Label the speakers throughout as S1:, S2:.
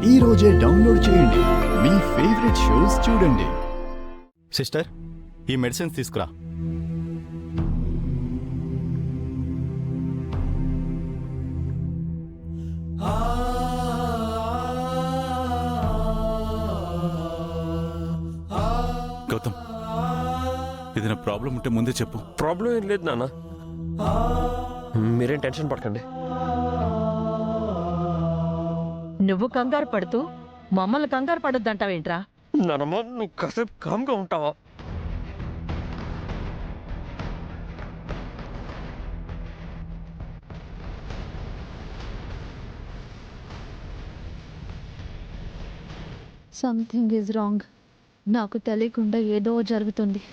S1: ఈ రోజే డౌన్లోడ్ చేయండి. మీ ఫేవరెట్ షోస్ చూడండి.
S2: సిస్టర్, ఈ మెడిసిన్స్ తీసుకురా. గౌతమ్, ఏదైనా ప్రాబ్లం ఉంటే ముందే చెప్పు.
S3: ప్రాబ్లం ఏం లేదు నాన్న, మీరేం టెన్షన్ పడకండి.
S4: నువ్వు కంగారు పడుతూ మమ్మల్ని కంగారు పడొద్దంటావేంట్రా?
S3: నానమ్మ, నువ్వు కాసేపు కామ్గా ఉంటావా?
S5: Something is wrong. నాకు తెలియకుండా ఏదో జరుగుతుంది.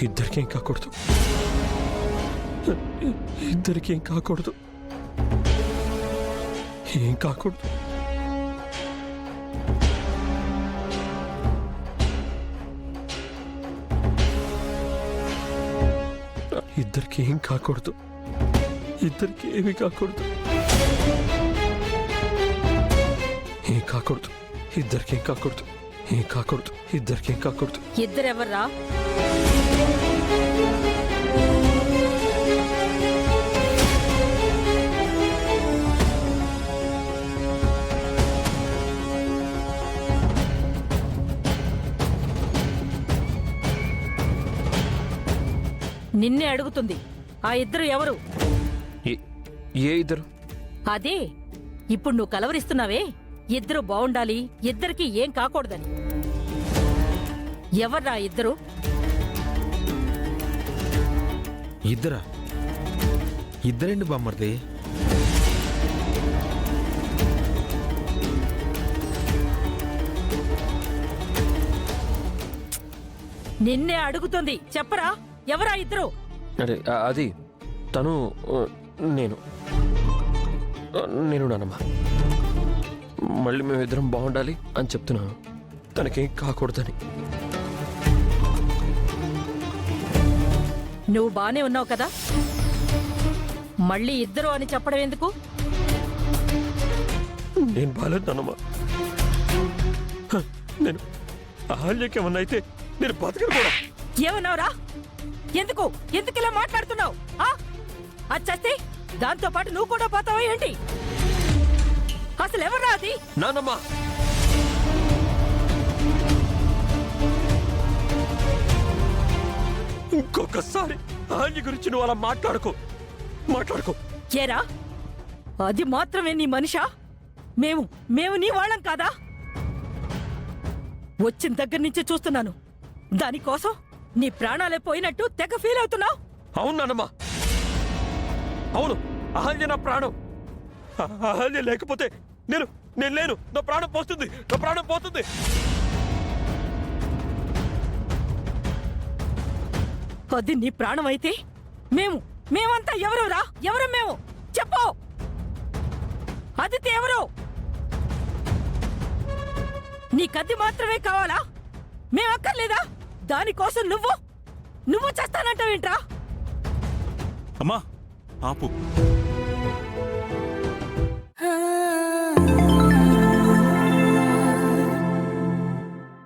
S3: ఇద్దరికి ఏం కాకూడదు, ఇద్దరికి ఏం కాకూడదు, ఏం కాకూడదు. ఇద్దరికి ఏం కాకూడదు, ఇద్దరికి ఏమి కాకూడదు, ఏం కాకూడదు, ఇద్దరికి ఏం కాకూడదు, ఏం కాకూడదు, ఇద్దరికి ఏం కాకూడదు.
S4: ఇద్దరెవర్రా? నిన్నే అడుగుతుంది. ఆ ఇద్దరు ఎవరు?
S3: ఏ ఇద్దరు?
S4: అదే ఇప్పుడు నువ్వు కలవరిస్తున్నావే, ఇద్దరు బావుండాలి, ఇద్దరికి ఏం కాకూడదని. ఎవర్రా ఇద్దరు?
S6: ఇద్దరా? ఇద్దరండి బామ్మర్ది.
S4: నిన్నే అడుగుతుంది, చెప్పరా ఎవరా ఇద్దరు?
S3: అరే అది తను, నేను నానమ్మ. మళ్ళీ మేమిద్దరం బాగుండాలి అని చెప్తున్నాను, తనకేం కాకూడదని.
S4: నువ్వు బానే ఉన్నావు కదా, మళ్ళీ ఇద్దరు అని చెప్పడం ఎందుకు?
S3: నేను బాలేదు నానమ్మ. నేను అహల్యకేమన్నా అయితే నేను బతకను కూడా.
S4: ఏమన్నావురా? ఎందుకు ఎందుకు ఇలా మాట్లాడుతున్నావు? అది చస్తే దాంతో పాటు నువ్వు కూడా పోతావా ఏంటి? అసలు ఎవరా అది?
S3: నానమ్మ, ఇంకొకసారి అహల్య గురించి నువ్వు అలా మాట్లాడుకో.
S4: ఏరా, అది మాత్రమే నీ మనిషా? మేము నీ వాళ్ళం కాదా? వచ్చిన దగ్గర నుంచి చూస్తున్నాను, దానికోసం నీ ప్రాణాలే పోయినట్టు తెగ ఫీల్ అవుతున్నావు.
S3: అవును నానమ్మ, అవును. అహల్య నా ప్రాణం. అహల్య లేకపోతే నేను లేను. నా ప్రాణం పోతుంది.
S4: అది నీ ప్రాణం అయితే మేమంతా ఎవరురా? ఎవరు మేము? చెప్పు. అదితి ఎవరు? నీ కత్తి మాత్రమే కావాలా? మేమక్కర్లేదా? దానికోసం నువ్వు చేస్తానంటావేంట్రా?
S2: అమ్మా, ఆపు.